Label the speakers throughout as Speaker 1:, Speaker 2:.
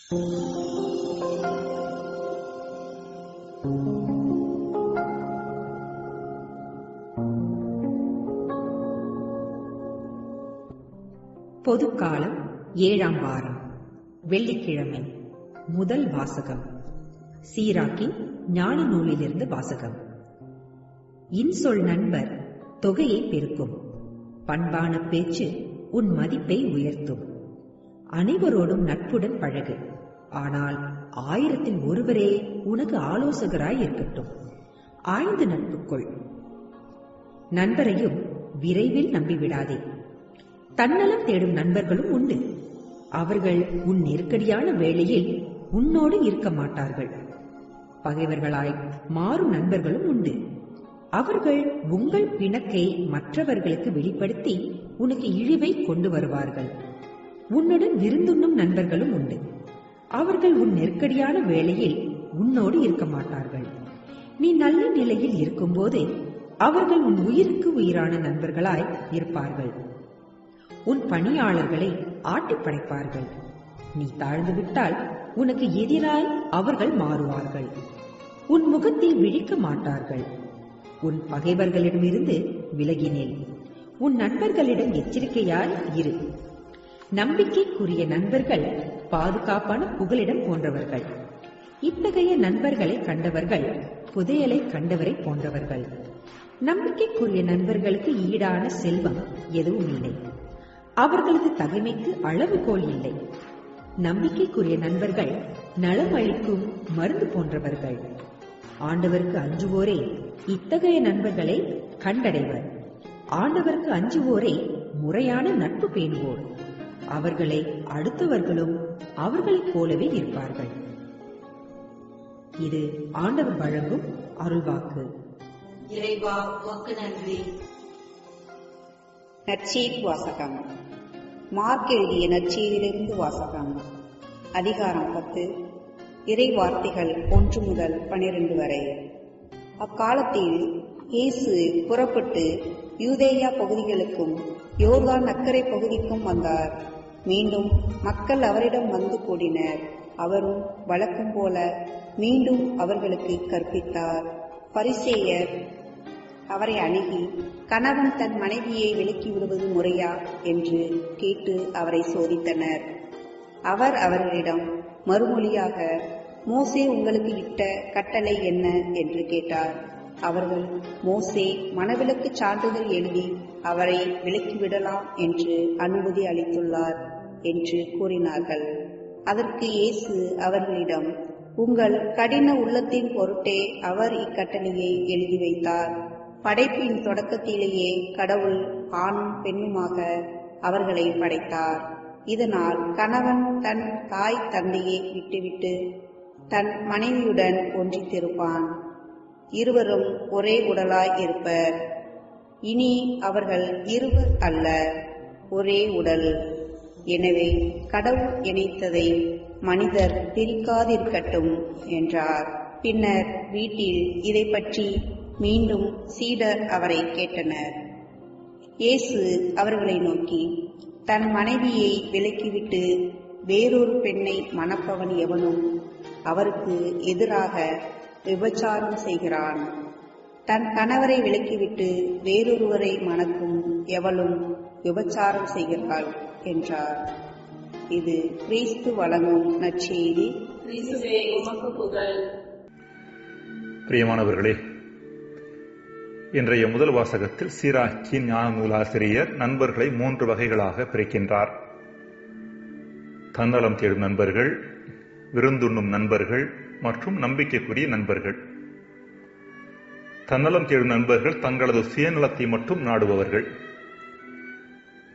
Speaker 1: பொதுக்காலம் 7ஆம் வாரம், வெள்ளிக்கிழமை. முதல் வாசகம் சீராக்கின் ஞான நூலிலிருந்து வாசகம். இன்சொல் நண்பர் தொகையை பெருக்கும், பண்பான பேச்சு உன் மதிப்பை உயர்த்தும். அனைவரோடும் நட்புடன் பழகு, ஆனால் 1000-ல் ஒருவரே உனக்கு ஆலோசகராய் இருக்கட்டும். ஆய்ந்து நட்புக்குள். நண்பரையும் விரைவில் நம்பிவிடாதே. தன்னலம் தேடும் நண்பர்களும் உண்டு. அவர்கள் உன் நெருக்கடியான வேளையில் உன்னோடு இருக்க மாட்டார்கள். பகைவர்களாய் மாறும் நண்பர்களும் உண்டு. அவர்கள் உங்கள் பிணக்கை மற்றவர்களுக்கு வெளிப்படுத்தி உனக்கு இழிவை கொண்டு வருவார்கள். உன்னுடன் விருந்துண்ணும் நண்பர்களும் உண்டு. அவர்கள் உன் நெருக்கடியான வேளையில் உன்னோடு இருக்க மாட்டார்கள். நீ நல்ல நிலையில் இருக்கும்போது அவர்கள் உன் உயிருக்கு உயிரான நண்பர்களாய் இருப்பார்கள். உன் பணியாளர்களை ஆட்டி படைப்பார்கள். நீ தாழ்ந்து விட்டால் உனக்கு எதிராய் அவர்கள் மாறுவார்கள். உன் முகத்தை விழிக்க மாட்டார்கள். உன் பகைவர்களிடமிருந்து விலகினேன். உன் நண்பர்களிடம் எச்சரிக்கையாய் இரு. நம்பிக்கைக்குரிய நண்பர்கள் பாதுகாப்பான புகலிடம் போன்றவர்கள். இத்தகைய நண்பர்களை கண்டவர்கள் புதையலை கண்டவரை போன்றவர்கள். நம்பிக்கைக்குரிய நண்பர்களுக்கு ஈடான செல்வம் எதுவும் இல்லை. அவர்களது தகைமைக்கு அளவுகோல் இல்லை. நம்பிக்கைக்குரிய நண்பர்கள் நலம் அளிக்கும் மருந்து போன்றவர்கள். ஆண்டவருக்கு அஞ்சுவோரே இத்தகைய நண்பர்களை கண்டடைவர். ஆண்டவருக்கு அஞ்சுவோரே முறையான நட்பு பேணுவோர். அவர்களை அடுத்தவர்களும் அவர்களைப் போலவே இருப்பார்கள். இது ஆண்டவர் வழங்கும் அருள்வாக்கு.
Speaker 2: இறைவா உமக்கு நன்றி.
Speaker 3: நற்செய்தி வாசகம். மார்க் எழுதிய நற்செய்தியிலிருந்து வாசகம். அதிகாரம் 10, இறை வார்த்தைகள் 1 முதல் 12 வரை. அக்காலத்தில் இயேசு புறப்பட்டு யூதேயா பகுதிகளுக்கும் யோர்தான் அக்கரை பகுதிக்கும் வந்தார். மீண்டும் மக்கள் அவரிடம் வந்து கூடினர். அவரும் வழக்கம் போல மீண்டும் அவர்களுக்கு கற்பித்தார். பரிசேயர் அவரை அணுகி, கணவன் தன் மனைவியை விலக்கி விடுவது முறையா என்று கேட்டு அவரை சோதித்தனர். அவர் அவர்களிடம் மறுமொழியாக, மோசே உங்களுக்கு இட்ட கட்டளை என்ன என்று கேட்டார். அவர்கள், மோசே மணவிலக்கு சான்றிதழ் எழுதி அவரை விலக்கிவிடலாம் என்று அனுமதி அளித்துள்ளார் என்று கூறினார்கள். அதற்கு இயேசு அவர்களிடம், உங்கள் கடின உள்ளத்தின் பொருட்டே அவர் இக்கட்டளையை எழுதி வைத்தார். படைப்பின் தொடக்கத்திலேயே கடவுள் ஆணும் பெண்ணுமாக அவர்களை படைத்தார். இதனால் கணவன் தன் தாய் தந்தையை விட்டுவிட்டு தன் மனைவியுடன் ஒன்றித்திருப்பான். இருவரும் ஒரே உடலாய் இருப்பர். இனி அவர்கள் இருவர் அல்ல, ஒரே உடல். எனவே கடவுள் இணைத்ததை மனிதர் பிரிக்காதிருக்கட்டும் என்றார். பின்னர் வீட்டில் இதை பற்றி மீண்டும் சீடர் அவரை கேட்டனர். இயேசு அவர்களை நோக்கி, தன் மனைவியை விலக்கிவிட்டு வேறொரு பெண்ணை மணப்பவன் எவனும் அவருக்கு எதிராக விபச்சாரம் செய்கிறான். தன் கணவரை விலக்கிவிட்டு வேறொருவரை மணக்கும் எவளும் விபச்சாரம் செய்கிறாள் என்றார். இது கிறிஸ்து வழங்கும் நற்செய்தி.
Speaker 4: பிரியமானவர்களே, இன்றைய முதல் வாசகத்தில் சீராக்கின் ஞான நூலாசிரியர் நண்பர்களை 3 வகைகளாக பிரிக்கின்றார். தன்னலம் தேடும் நண்பர்கள், விருந்துண்ணும் நண்பர்கள் மற்றும் நம்பிக்கைக்குரிய நண்பர்கள். தன்னலம் தேடும் நண்பர்கள் தங்களது சுயநலத்தை மட்டும் நாடுபவர்கள்.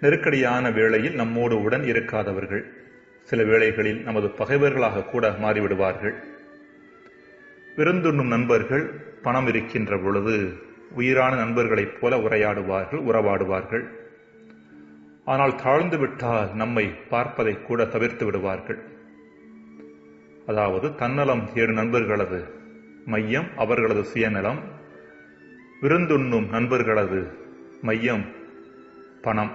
Speaker 4: நெருக்கடியான வேளையில் நம்மோடு உடன் இருக்காதவர்கள். சில வேளைகளில் நமது பகைவர்களாக கூட மாறிவிடுவார்கள். விருந்துண்ணும் நண்பர்கள் பணம் இருக்கின்ற பொழுது உயிரான நண்பர்களைப் போல உறவாடுவார்கள். ஆனால் தாழ்ந்து விட்டால் நம்மை பார்ப்பதை கூட தவிர்த்து விடுவார்கள். அதாவது தன்னலம் தேடும் நண்பர்களது மையம் அவர்களது சுயநலம், விருந்துண்ணும் நண்பர்களது மையம் பணம்.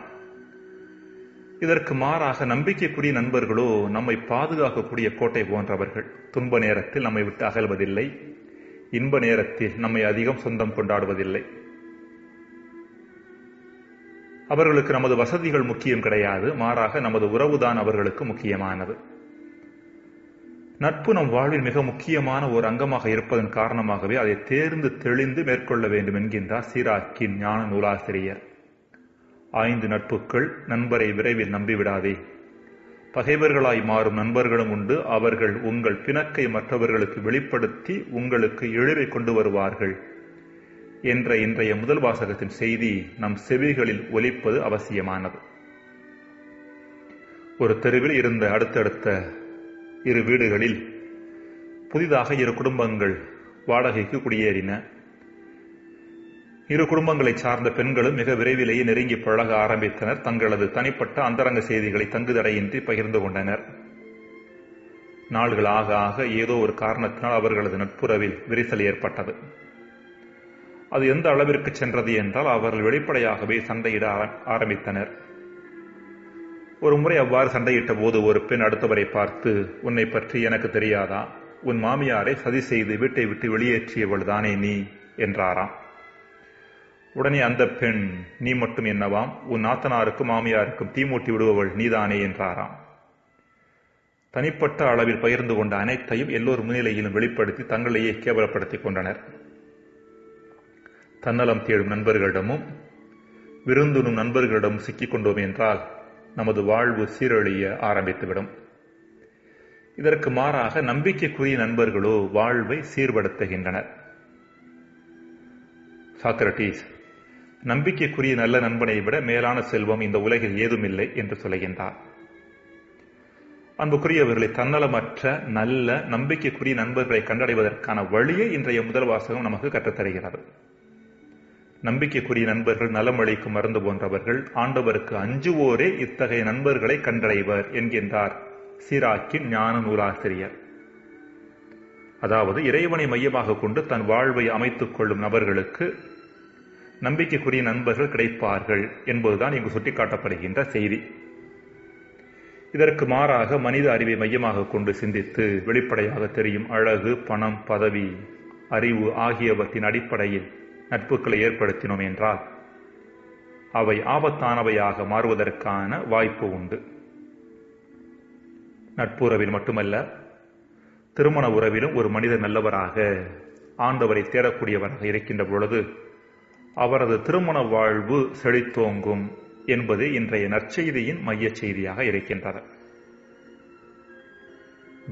Speaker 4: இதற்கு மாறாக நம்பிக்கைக்குரிய நண்பர்களோ நம்மை பாதுகாக்கக்கூடிய கோட்டை போன்றவர்கள். துன்ப நேரத்தில் நம்மை விட்டு அகல்வதில்லை, இன்ப நேரத்தில் நம்மை அதிகம் சொந்தம் கொண்டாடுவதில்லை. அவர்களுக்கு நமது வசதிகள் முக்கியம் கிடையாது, மாறாக நமது உறவுதான் அவர்களுக்கு முக்கியமானது. நட்பு நம் வாழ்வில் மிக முக்கியமான ஒரு அங்கமாக இருப்பதன் காரணமாகவே அதை தேர்ந்து தெளிந்து மேற்கொள்ள வேண்டும் என்கின்றார் சீராக்கின் ஞான நூலாசிரியர். 5 நட்புக்கள். நண்பரை விரைவில் நம்பிவிடாதே. பகைவர்களாய் மாறும் நண்பர்களும் உண்டு. அவர்கள் உங்கள் பிணக்கை மற்றவர்களுக்கு வெளிப்படுத்தி உங்களுக்கு இழிவை கொண்டு வருவார்கள் என்ற இன்றைய முதல் வாசகத்தின் செய்தி நம் செவிகளில் ஒலிப்பது அவசியமானது. ஒரு தெருவில் இருந்த அடுத்தடுத்த 2 வீடுகளில் புதிதாக 2 குடும்பங்கள் வாடகைக்கு குடியேறின. 2 குடும்பங்களை சார்ந்த பெண்களும் மிக விரைவிலேயே நெருங்கி பழக ஆரம்பித்தனர். தங்களது தனிப்பட்ட அந்தரங்க செய்திகளை தங்குதடையின்றி பகிர்ந்து கொண்டனர். நாள்கள் ஆக ஆக ஏதோ ஒரு காரணத்தினால் அவர்களது நட்புறவில் விரிசல் ஏற்பட்டது. அது எந்த அளவிற்கு சென்றது என்றால் அவர்கள் வெளிப்படையாகவே சண்டையிட ஆரம்பித்தனர். ஒரு முறை அவ்வாறு சண்டையிட்ட போது ஒரு பெண் அடுத்தவரை பார்த்து, உன்னை பற்றி எனக்கு தெரியாதா? உன் மாமியாரை சதி செய்து வீட்டை விட்டு வெளியேற்றியவள் தானே நீ என்றாராம். உடனே அந்த பெண், நீ மட்டும் என்னவாம்? உன் நாத்தனாருக்கும் மாமியாருக்கும் தீமூட்டி விடுபவள் நீதானே என்றாராம். தனிப்பட்ட அளவில் பகிர்ந்து கொண்ட அனைத்தையும் எல்லோர் முன்னிலையிலும் வெளிப்படுத்தி தங்களையே கேவலப்படுத்திக் கொண்டனர். தன்னலம் தேடும் நண்பர்களிடமும் விருந்துணும் நண்பர்களிடமும் சிக்கிக் கொண்டோம் என்றால் நமது வாழ்வு சீரழிய ஆரம்பித்துவிடும். இதற்கு மாறாக நம்பிக்கைக்குரிய நண்பர்களோ வாழ்வை சீர்படுத்துகின்றனர். சாக்ரடீஸ், நம்பிக்கைக்குரிய நல்ல நண்பனை விட மேலான செல்வம் இந்த உலகில் ஏதுமில்லை என்று சொல்கின்றார். அன்புக்குரியவர்களை, தன்னலமற்ற நல்ல நம்பிக்கைக்குரிய நண்பர்களை கண்டடைவதற்கான வழியை இன்றைய முதல் வாசகம் நமக்கு கற்றுத்தருகிறது. நம்பிக்கைக்குரிய நண்பர்கள் நலம் அளிக்கும் மருந்து போன்றவர்கள். ஆண்டவருக்கு அஞ்சுவோரே இத்தகைய நண்பர்களை கண்டடைவர் என்கின்றார் சீராக்கின் ஞான நூலாசிரியர். அதாவது இறைவனை மையமாக கொண்டு தன் வாழ்வை அமைத்துக் கொள்ளும் நபர்களுக்கு நம்பிக்கைக்குரிய நண்பர்கள் கிடைப்பார்கள் என்பதுதான் இங்கு சுட்டிக்காட்டப்படுகின்ற செய்தி. இதற்கு மாறாக மனித அறிவை மையமாக கொண்டு சிந்தித்து வெளிப்படையாக தெரியும் அழகு, பணம், பதவி, அறிவு ஆகியவற்றின் அடிப்படையில் நட்புகளை ஏற்படுத்தினோம் என்றால் அவை ஆபத்தானவையாக மாறுவதற்கான வாய்ப்பு உண்டு. நட்புறவில் மட்டுமல்ல, திருமண உறவிலும் ஒரு மனிதர் நல்லவராக ஆண்டவரை தேடக்கூடியவராக இருக்கின்ற பொழுது அவரது திருமண வாழ்வு செழித்தோங்கும் என்பது இன்றைய நற்செய்தியின் மைய செய்தியாக இருக்கின்றது.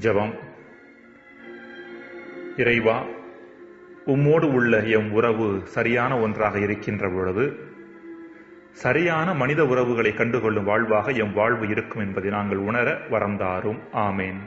Speaker 4: ஜெபம். இறைவா, உம்மோடு உள்ள எம் உறவு சரியான ஒன்றாக இருக்கின்ற பொழுது சரியான மனித உறவுகளை கண்டுகொள்ளும் வாழ்வாக எம் வாழ்வு இருக்கும் என்பதை நாங்கள் உணர வரந்தாரும். ஆமேன்.